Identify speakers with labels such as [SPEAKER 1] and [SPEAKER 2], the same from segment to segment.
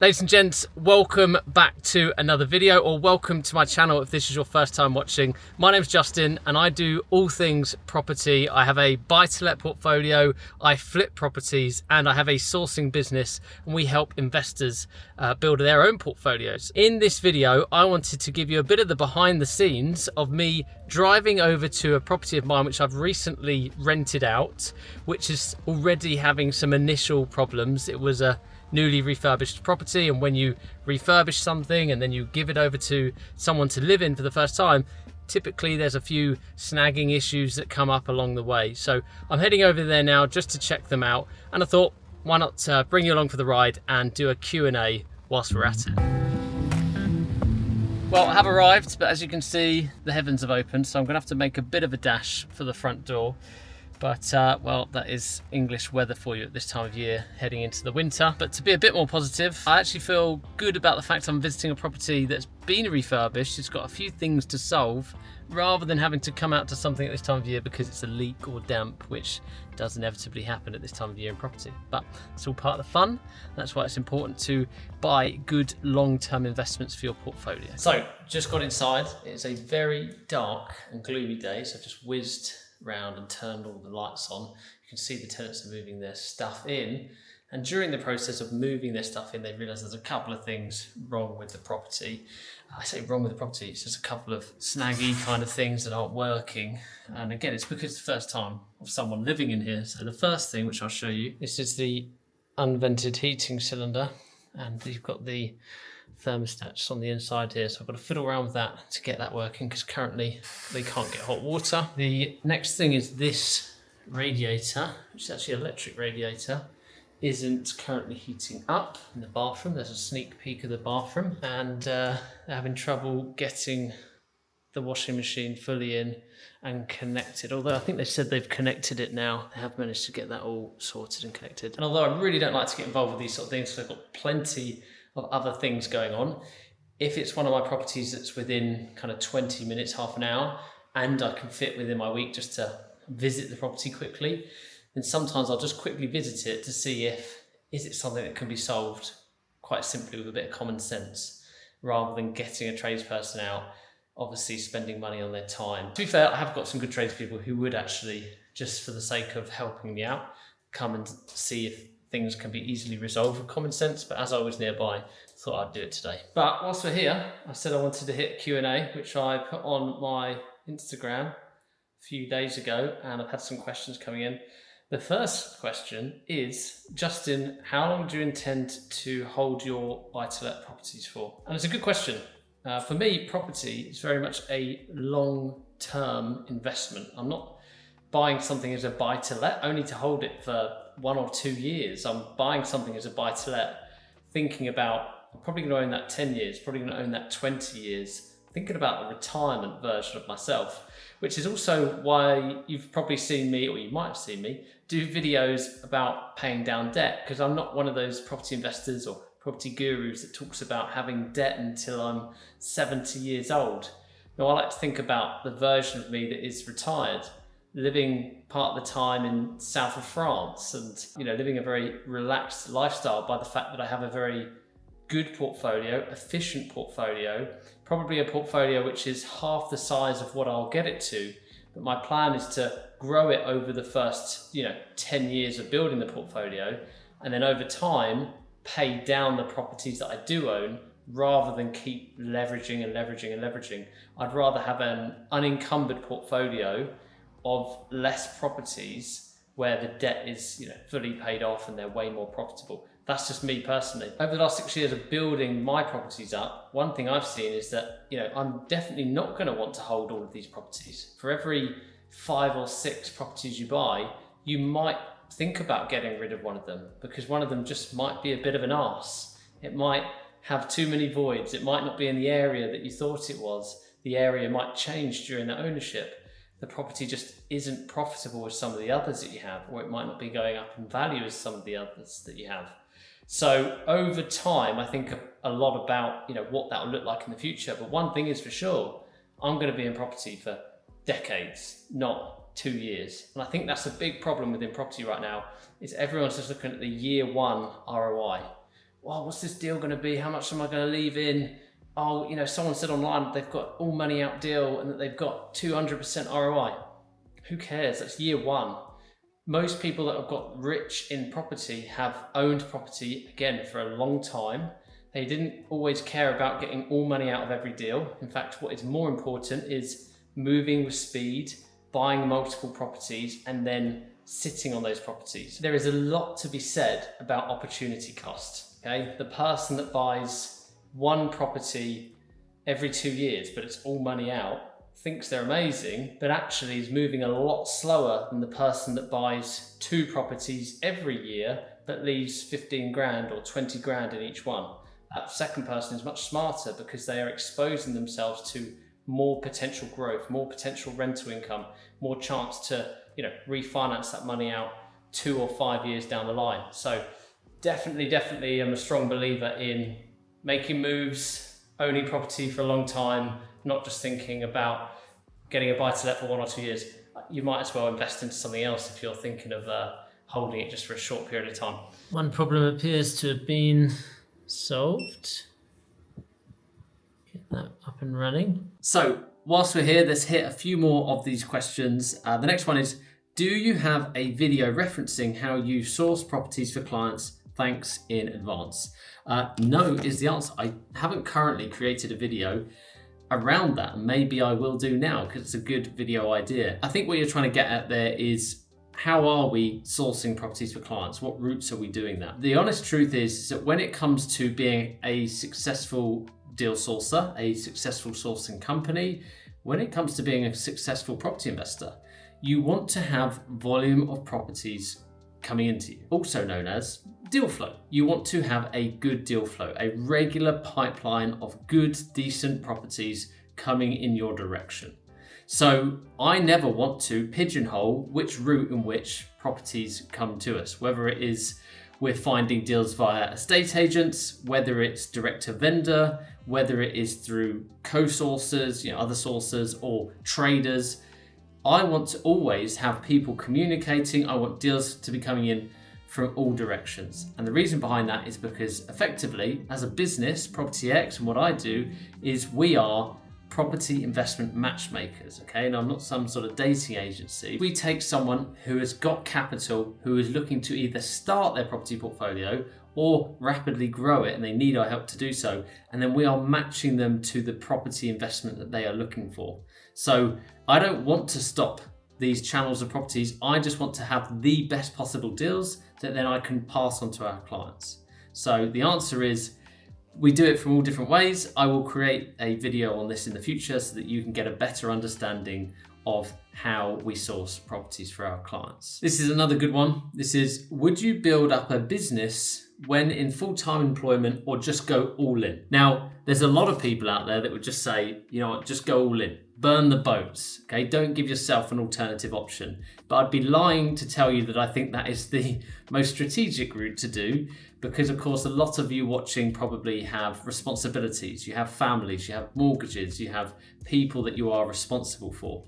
[SPEAKER 1] Ladies and gents, welcome back to another video, or welcome to my channel if this is your first time watching. My name's Justin and I do all things property. I have a buy-to-let portfolio, I flip properties, and I have a sourcing business, and we help investors build their own portfolios. In this video, I wanted to give you a bit of the behind the scenes of me driving over to a property of mine which I've recently rented out, which is already having some initial problems. It was a newly refurbished property, and when you refurbish something and then you give it over to someone to live in for the first time, typically there's a few snagging issues that come up along the way. So I'm heading over there now just to check them out, and I thought, why not bring you along for the ride and do a Q&A whilst we're at it. Well, I have arrived, but as you can see, the heavens have opened, so I'm gonna have to make a bit of a dash for the front door. But, well, that is English weather for you at this time of year, heading into the winter. But to be a bit more positive, I actually feel good about the fact I'm visiting a property that's been refurbished. It's got a few things to solve, rather than having to come out to something at this time of year because it's a leak or damp, which does inevitably happen at this time of year in property. But it's all part of the fun. That's why it's important to buy good long-term investments for your portfolio. So, just got inside. It's a very dark and gloomy day, so I've just whizzed round and turned all the lights on. You can see the tenants are moving their stuff in, and during the process of moving their stuff in, they realise there's a couple of things wrong with the property. I say wrong with the property, it's just a couple of snaggy kind of things that aren't working, and again, it's because it's the first time of someone living in here. So the first thing, which I'll show you, this is the unvented heating cylinder, and you've got the thermostats on the inside here, so I've got to fiddle around with that to get that working, because currently they can't get hot water. The next thing is this radiator, which is actually an electric radiator, isn't currently heating up in the bathroom. There's a sneak peek of the bathroom, and they're having trouble getting the washing machine fully in and connected, although I think they said they've connected it now. They have managed to get that all sorted and connected. And although I really don't like to get involved with these sort of things, so I've got plenty of other things going on. If it's one of my properties that's within kind of 20 minutes, half an hour, and I can fit within my week just to visit the property quickly, then sometimes I'll just quickly visit it to see is it something that can be solved quite simply with a bit of common sense, rather than getting a tradesperson out, obviously spending money on their time. To be fair, I have got some good tradespeople who would actually, just for the sake of helping me out, come and see if things can be easily resolved with common sense, but as I was nearby, thought I'd do it today. But whilst we're here, I said I wanted to hit Q&A, which I put on my Instagram a few days ago, and I've had some questions coming in. The first question is, Justin, how long do you intend to hold your buy-to-let properties for? And it's a good question. For me, property is very much a long-term investment. I'm not buying something as a buy-to-let only to hold it for 1 or 2 years. I'm buying something as a buy-to-let thinking about, I'm probably going to own that 10 years, probably going to own that 20 years, thinking about the retirement version of myself, which is also why you've probably seen me, or you might have seen me, do videos about paying down debt, because I'm not one of those property investors or property gurus that talks about having debt until I'm 70 years old. No, I like to think about the version of me that is retired, living part of the time in south of France, and living a very relaxed lifestyle by the fact that I have a very good portfolio, efficient portfolio, probably a portfolio which is half the size of what I'll get it to. But my plan is to grow it over the first 10 years of building the portfolio, and then over time pay down the properties that I do own, rather than keep leveraging and leveraging and leveraging. I'd rather have an unencumbered portfolio of less properties where the debt is fully paid off and they're way more profitable. That's just me personally. Over the last 6 years of building my properties up, one thing I've seen is that I'm definitely not going to want to hold all of these properties. For every 5 or 6 properties you buy, you might think about getting rid of one of them, because one of them just might be a bit of an arse. It might have too many voids. It might not be in the area that you thought it was. The area might change during the ownership. The property just isn't profitable as some of the others that you have, or it might not be going up in value as some of the others that you have. So over time, I think a lot about what that will look like in the future. But one thing is for sure, I'm going to be in property for decades, not 2 years. And I think that's a big problem within property right now, is everyone's just looking at the year 1 ROI. well, what's this deal going to be? How much am I going to leave in? Oh, someone said online they've got all money out deal and that they've got 200% ROI. Who cares? That's year one. Most people that have got rich in property have owned property, again, for a long time. They didn't always care about getting all money out of every deal. In fact, what is more important is moving with speed, buying multiple properties, and then sitting on those properties. There is a lot to be said about opportunity cost. Okay, the person that buys one property every 2 years, but it's all money out, thinks they're amazing, but actually is moving a lot slower than the person that buys 2 properties every year, but leaves 15 grand or 20 grand in each one. That second person is much smarter because they are exposing themselves to more potential growth, more potential rental income, more chance to, refinance that money out 2 or 5 years down the line. So definitely I'm a strong believer in making moves, owning property for a long time, not just thinking about getting a buy-to-let for 1 or 2 years. You might as well invest into something else if you're thinking of holding it just for a short period of time. One problem appears to have been solved. Get that up and running. So whilst we're here, let's hit a few more of these questions. The next one is, do you have a video referencing how you source properties for clients? Thanks in advance. No is the answer. I haven't currently created a video around that. Maybe I will do now because it's a good video idea. I think what you're trying to get at there is, how are we sourcing properties for clients? What routes are we doing that? The honest truth is that when it comes to being a successful deal sourcer, a successful sourcing company, when it comes to being a successful property investor, you want to have volume of properties coming into you, also known as deal flow. You want to have a good deal flow, a regular pipeline of good, decent properties coming in your direction. So I never want to pigeonhole which route in which properties come to us, whether it is we're finding deals via estate agents, whether it's direct to vendor, whether it is through co-sourcers, other sources, or traders. I want to always have people communicating. I want deals to be coming in from all directions. And the reason behind that is because effectively, as a business, Property X, and what I do is we are property investment matchmakers, okay? And I'm not some sort of dating agency. We take someone who has got capital, who is looking to either start their property portfolio or rapidly grow it, and they need our help to do so. And then we are matching them to the property investment that they are looking for. So I don't want to stop these channels of properties. I just want to have the best possible deals that then I can pass on to our clients. So the answer is, we do it from all different ways. I will create a video on this in the future so that you can get a better understanding of how we source properties for our clients. This is another good one. This is, would you build up a business when in full-time employment or just go all in? Now, there's a lot of people out there that would just say, just go all in. Burn the boats, okay? Don't give yourself an alternative option. But I'd be lying to tell you that I think that is the most strategic route to do, because of course a lot of you watching probably have responsibilities. You have families, you have mortgages, you have people that you are responsible for.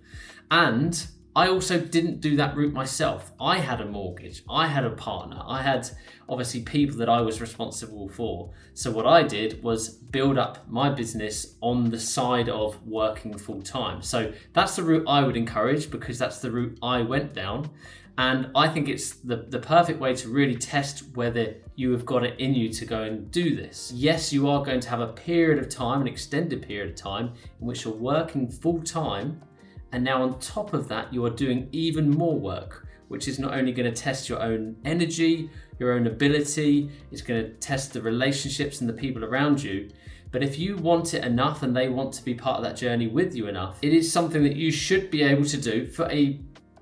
[SPEAKER 1] And I also didn't do that route myself. I had a mortgage, I had a partner, I had obviously people that I was responsible for. So what I did was build up my business on the side of working full time. So that's the route I would encourage, because that's the route I went down. And I think it's the perfect way to really test whether you have got it in you to go and do this. Yes, you are going to have a period of time, an extended period of time, in which you're working full time. And now on top of that, you are doing even more work, which is not only going to test your own energy, your own ability, it's going to test the relationships and the people around you. But if you want it enough and they want to be part of that journey with you enough, it is something that you should be able to do for a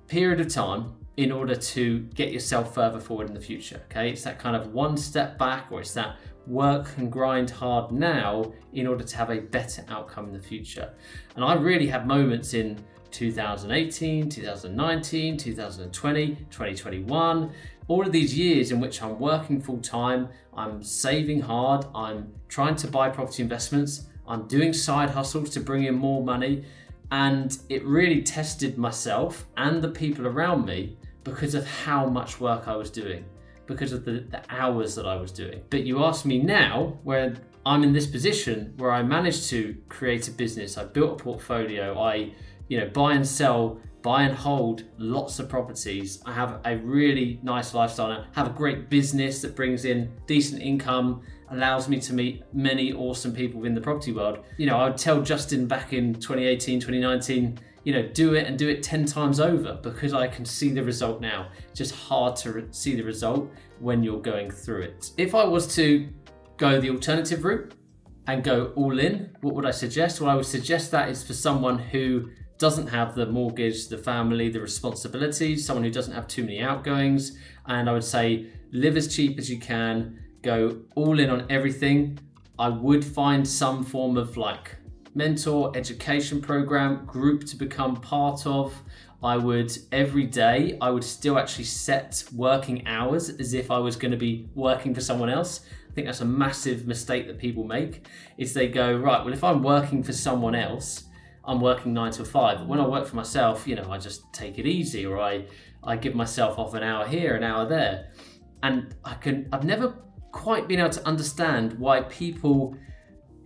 [SPEAKER 1] period of time in order to get yourself further forward in the future, okay? It's that kind of one step back, or it's that work and grind hard now in order to have a better outcome in the future. And I really had moments in 2018, 2019, 2020, 2021, all of these years in which I'm working full time, I'm saving hard, I'm trying to buy property investments, I'm doing side hustles to bring in more money, and it really tested myself and the people around me because of how much work I was doing. because of the hours that I was doing. But you ask me now, where I'm in this position where I managed to create a business, I built a portfolio, I buy and sell, buy and hold lots of properties. I have a really nice lifestyle. I have a great business that brings in decent income, allows me to meet many awesome people in the property world. I would tell Justin back in 2018, 2019, do it and do it 10 times over, because I can see the result now. It's just hard to see the result when you're going through it. If I was to go the alternative route and go all in, what would I suggest? Well, I would suggest that is for someone who doesn't have the mortgage, the family, the responsibilities, someone who doesn't have too many outgoings. And I would say live as cheap as you can, go all in on everything. I would find some form of mentor, education program, group to become part of. Every day, I would still actually set working hours as if I was going to be working for someone else. I think that's a massive mistake that people make, is they go, right, well, if I'm working for someone else, I'm working 9 to 5. But when I work for myself, I just take it easy, or I give myself off an hour here, an hour there. And I've never quite been able to understand why people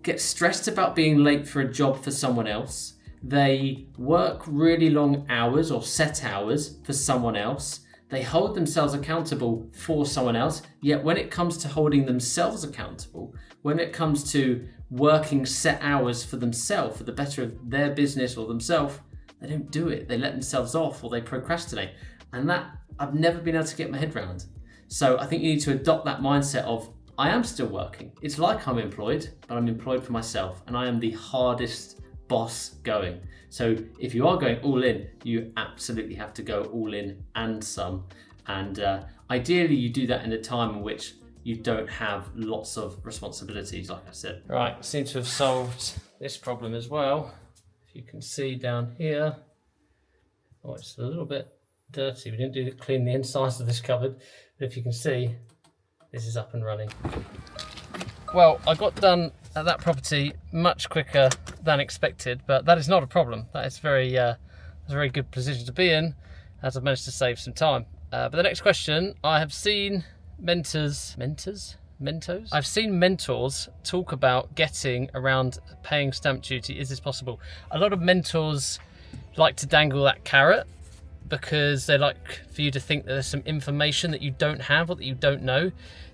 [SPEAKER 1] get stressed about being late for a job for someone else. They work really long hours or set hours for someone else. They hold themselves accountable for someone else. Yet when it comes to holding themselves accountable, when it comes to working set hours for themselves, for the better of their business or themselves, they don't do it. They let themselves off, or they procrastinate. And that I've never been able to get my head around. So I think you need to adopt that mindset of, I am still working. It's like I'm employed, but I'm employed for myself, and I am the hardest boss going. So if you are going all in, you absolutely have to go all in and some. And ideally you do that in a time in which you don't have lots of responsibilities, like I said. Right, seem to have solved this problem as well. If you can see down here, it's a little bit dirty. We didn't clean the insides of this cupboard, but if you can see, this is up and running. Well, I got done at that property much quicker than expected, but that is not a problem. That is a very good position to be in, as I've managed to save some time. But the next question, I have seen mentors? I've seen mentors talk about getting around paying stamp duty. Is this possible? A lot of mentors like to dangle that carrot because they like for you to think that there's some information that you don't have or that you don't know.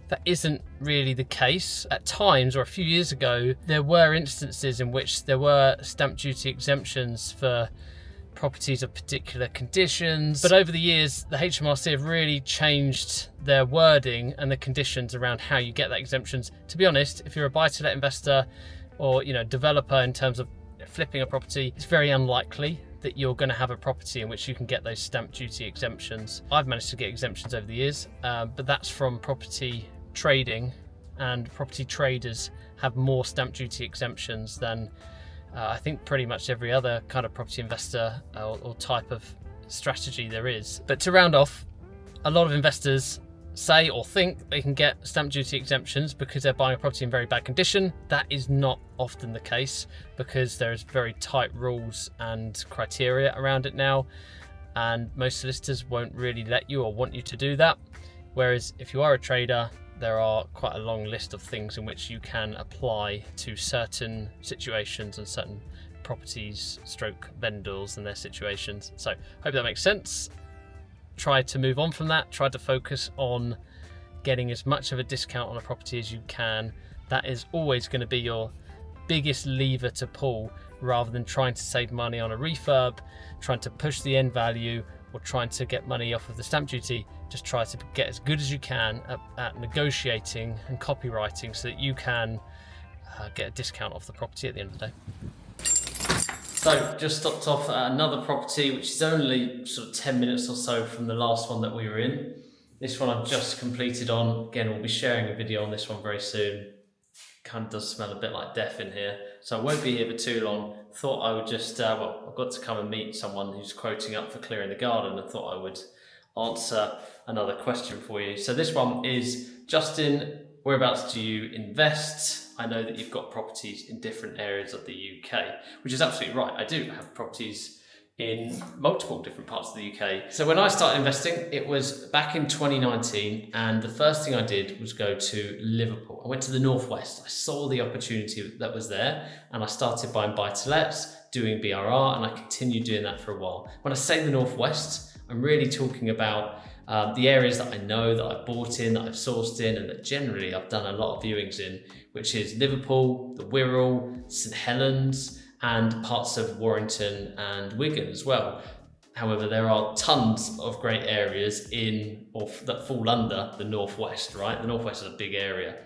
[SPEAKER 1] That isn't really the case. At times, or a few years ago, there were instances in which there were stamp duty exemptions for properties of particular conditions. But over the years, the HMRC have really changed their wording and the conditions around how you get that exemptions. To be honest, if you're a buy-to-let investor or developer in terms of flipping a property, it's very unlikely that you're going to have a property in which you can get those stamp duty exemptions. I've managed to get exemptions over the years, but that's from property trading, and property traders have more stamp duty exemptions than I think pretty much every other kind of property investor or type of strategy there is. But to round off, a lot of investors say or think they can get stamp duty exemptions because they're buying a property in very bad condition. That is not often the case, because there's very tight rules and criteria around it now, and most solicitors won't really let you or want you to do that. Whereas if you are a trader, there are quite a long list of things in which you can apply to certain situations and certain properties stroke vendors and their situations. So hope that makes sense. Try to move on from that. Try to focus on getting as much of a discount on a property as you can. That is always going to be your biggest lever to pull, rather than trying to save money on a refurb, trying to push the end value, or trying to get money off of the stamp duty. Just try to get as good as you can at negotiating and copywriting so that you can get a discount off the property at the end of the day. So just stopped off at another property, which is only sort of 10 minutes or so from the last one that we were in. This one I've just completed on. Again, we'll be sharing a video on this one very soon. Kind of does smell a bit like death in here, so I won't be here for too long. Thought I would just, I've got to come and meet someone who's quoting up for clearing the garden, and thought I would answer another question for you. So this one is, Justin, whereabouts do you invest? I know that you've got properties in different areas of the UK, which is absolutely right. I do have properties in multiple different parts of the UK. So when I started investing, it was back in 2019, and the first thing I did was go to Liverpool. I went to the Northwest. I saw the opportunity that was there, and I started buying buy-to-lets, doing BRR, and I continued doing that for a while. When I say the Northwest, I'm really talking about the areas that I know, that I've bought in, that I've sourced in, and that generally I've done a lot of viewings in, which is Liverpool, the Wirral, St Helens, and parts of Warrington and Wigan as well. However, there are tons of great areas that fall under the Northwest, right? The Northwest is a big area.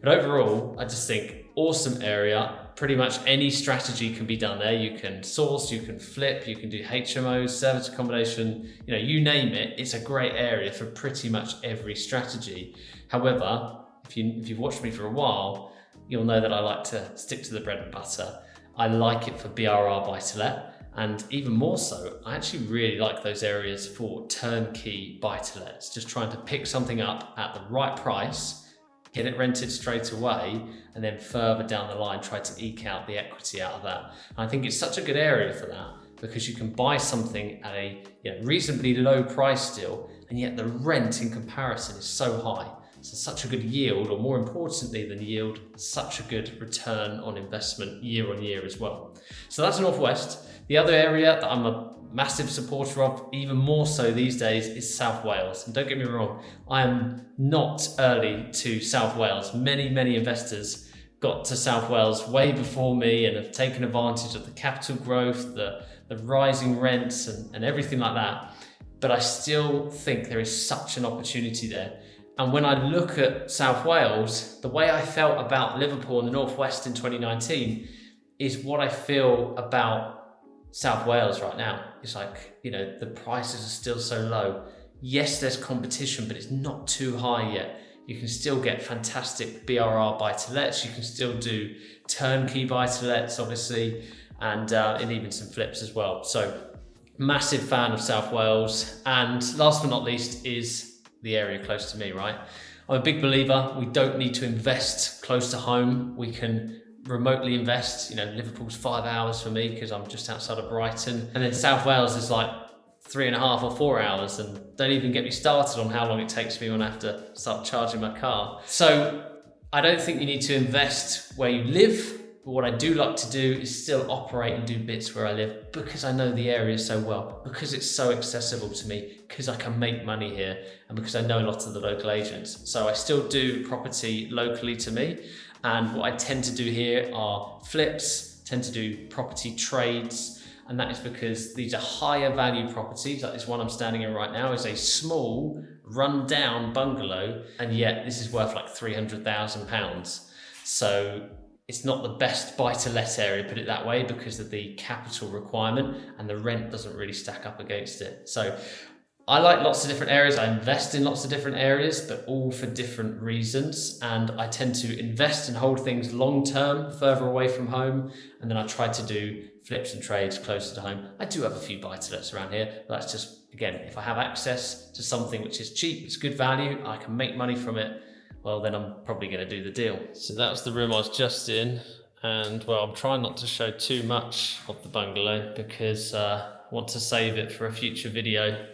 [SPEAKER 1] But overall, I just think awesome area. Pretty much any strategy can be done there. You can source, you can flip, you can do HMOs, service accommodation, you name it. It's a great area for pretty much every strategy. However, if you've watched me for a while, you'll know that I like to stick to the bread and butter. I like it for BRR buy-to-let, and even more so, I actually really like those areas for turnkey buy-to-lets, just trying to pick something up at the right price, get it rented straight away, and then further down the line, try to eke out the equity out of that. And I think it's such a good area for that, because you can buy something at a reasonably low price still, and yet the rent in comparison is so high. So such a good yield, or more importantly than yield, such a good return on investment year on year as well. So that's Northwest. The other area that I'm a massive supporter of, even more so these days, is South Wales. And don't get me wrong, I am not early to South Wales. Many investors got to South Wales way before me and have taken advantage of the capital growth, the rising rents and everything like that. But I still think there is such an opportunity there. And when I look at South Wales, the way I felt about Liverpool and the Northwest in 2019 is what I feel about South Wales right now. It's like, the prices are still so low. Yes, there's competition, but it's not too high yet. You can still get fantastic BRR buy-to-lets. You can still do turnkey buy-to-lets, obviously, and even some flips as well. So massive fan of South Wales. And last but not least is the area close to me, right? I'm a big believer. We don't need to invest close to home. We can remotely invest. Liverpool's 5 hours for me because I'm just outside of Brighton. And then South Wales is like 3.5 or 4 hours, and don't even get me started on how long it takes me when I have to start charging my car. So I don't think you need to invest where you live. But what I do like to do is still operate and do bits where I live, because I know the area so well, because it's so accessible to me, because I can make money here, and because I know a lot of the local agents. So I still do property locally to me. And what I tend to do here are flips, tend to do property trades. And that is because these are higher value properties. Like this one I'm standing in right now is a small, run-down bungalow, and yet this is worth like £300,000. So it's not the best buy-to-let area, put it that way, because of the capital requirement, and the rent doesn't really stack up against it. So I like lots of different areas. I invest in lots of different areas, but all for different reasons. And I tend to invest and hold things long-term, further away from home. And then I try to do flips and trades closer to home. I do have a few buy-to-lets around here, but that's just, again, if I have access to something which is cheap, it's good value, I can make money from it, well, then I'm probably going to do the deal. So that's the room I was just in. And well, I'm trying not to show too much of the bungalow because I want to save it for a future video.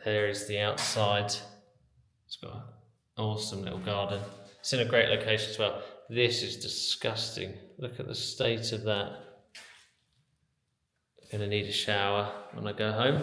[SPEAKER 1] There is the outside. It's got an awesome little garden. It's in a great location as well. This is disgusting. Look at the state of that. I'm going to need a shower when I go home.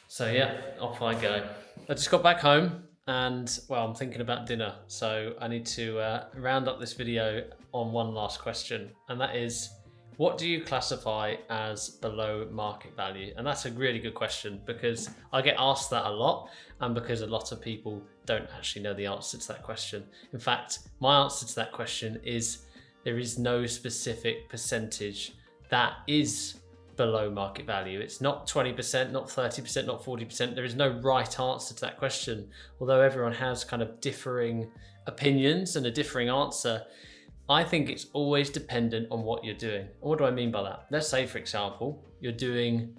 [SPEAKER 1] So yeah, off I go. I just got back home. And well, I'm thinking about dinner, so I need to round up this video on one last question, and that is, what do you classify as below market value? And that's a really good question, because I get asked that a lot, and because a lot of people don't actually know the answer to that question. In fact, my answer to that question is there is no specific percentage that is below market value. It's not 20%, not 30%, not 40%. There is no right answer to that question. Although everyone has kind of differing opinions and a differing answer, I think it's always dependent on what you're doing. And what do I mean by that? Let's say, for example, you're doing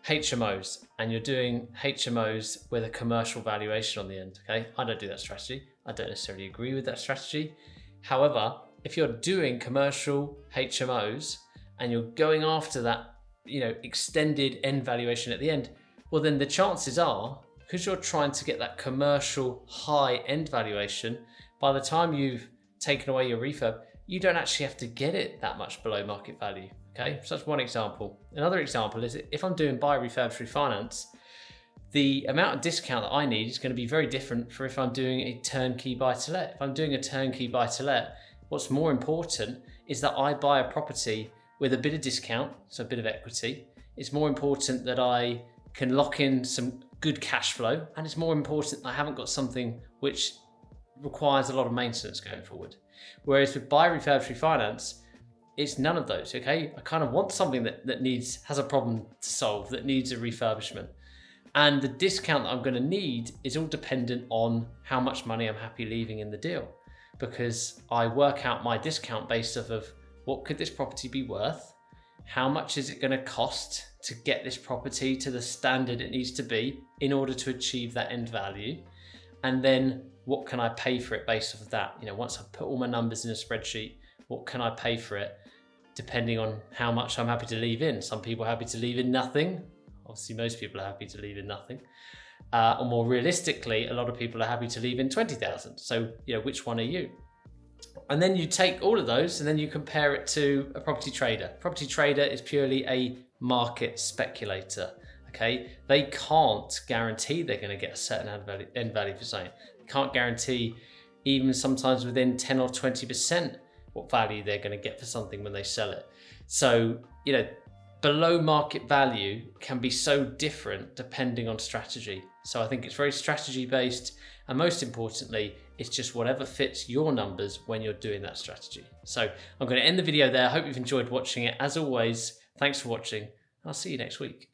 [SPEAKER 1] HMOs, and you're doing HMOs with a commercial valuation on the end, okay? I don't do that strategy. I don't necessarily agree with that strategy. However, if you're doing commercial HMOs and you're going after that extended end valuation at the end, well then the chances are, because you're trying to get that commercial high end valuation, by the time you've taken away your refurb, you don't actually have to get it that much below market value. Okay, so that's one example. Another example is if I'm doing buy, refurb, refinance, the amount of discount that I need is going to be very different for if I'm doing a turnkey buy to let. If I'm doing a turnkey buy to let, what's more important is that I buy a property with a bit of discount, so a bit of equity. It's more important that I can lock in some good cash flow, and it's more important that I haven't got something which requires a lot of maintenance going forward. Whereas with buy, refurb, refinance, it's none of those, okay? I kind of want something that has a problem to solve, that needs a refurbishment. And the discount that I'm going to need is all dependent on how much money I'm happy leaving in the deal, because I work out my discount based off of what could this property be worth, how much is it going to cost to get this property to the standard it needs to be in order to achieve that end value, and then what can I pay for it based off of that. Once I've put all my numbers in a spreadsheet, what can I pay for it depending on how much I'm happy to leave in. Some people are happy to leave in nothing. Obviously, most people are happy to leave in nothing. Or more realistically, a lot of people are happy to leave in 20,000. So, which one are you? And then you take all of those and then you compare it to a property trader. Property trader is purely a market speculator. Okay, they can't guarantee they're going to get a certain end value for something. They can't guarantee, even sometimes within 10 or 20%, what value they're going to get for something when they sell it. So, below market value can be so different depending on strategy. So I think it's very strategy based, and most importantly, it's just whatever fits your numbers when you're doing that strategy. So I'm going to end the video there. I hope you've enjoyed watching it. As always, thanks for watching. I'll see you next week.